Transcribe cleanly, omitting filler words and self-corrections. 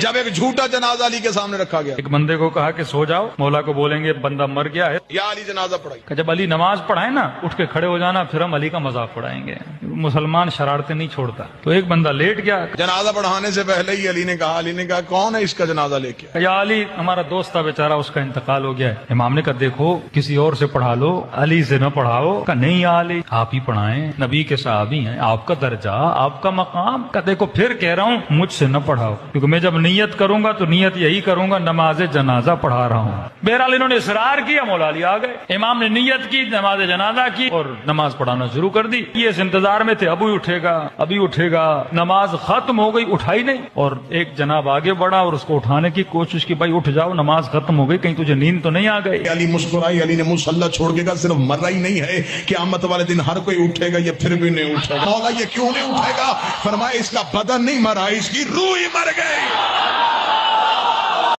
جب ایک جھوٹا جنازہ علی کے سامنے رکھا گیا، ایک بندے کو کہا کہ سو جاؤ، مولا کو بولیں گے بندہ مر گیا ہے، یا علی جنازہ پڑھائی، کہ جب علی نماز پڑھائے نا اٹھ کے کھڑے ہو جانا، پھر ہم علی کا مذاق پڑھائیں گے۔ مسلمان شرارتیں نہیں چھوڑتا۔ تو ایک بندہ لیٹ گیا، جنازہ پڑھانے سے پہلے ہی علی نے کہا کون ہے اس کا جنازہ لے کے؟ یا علی ہمارا دوست تھا بیچارہ، اس کا انتقال ہو گیا ہے۔ امام نے کہا دیکھو کسی اور سے پڑھا لو، علی سے نہ پڑھاؤ۔ کہا نہیں یا علی آپ ہی پڑھائیں، نبی کے صحابی ہیں، آپ کا درجہ، آپ کا مقام۔ کہا دیکھو پھر کہہ رہا ہوں مجھ سے نہ پڑھاؤ، کیونکہ میں جب نیت کروں گا تو نیت یہی کروں گا نماز جنازہ پڑھا رہا ہوں۔ بہرحال انہوں نے اصرار کیا، مولا علی آ گئے، امام نے نیت کی، نماز جنازہ کی اور نماز پڑھانا شروع کر دی۔ یہ اس انتظار میں تھے ابھی اٹھے گا ابھی اٹھے گا، نماز ختم ہو گئی، اٹھائی نہیں، اور ایک جناب آگے بڑھا اور اس کو اٹھانے کی کوشش کی، بھائی اٹھ جاؤ نماز ختم ہو گئی، کہیں تجھے نیند تو نہیں آ گئی؟ علی مسکرائی، علی نے مصلی چھوڑ کے کہا صرف مرا ہی نہیں ہے، قیامت والے دن ہر کوئی اٹھے گا، یہ پھر بھی نہیں اٹھے گا۔ مولا یہ کیوں نہیں اٹھے گا؟ فرمایا اس کا بدن نہیں مرا، اس کی روح ہی مر گئی۔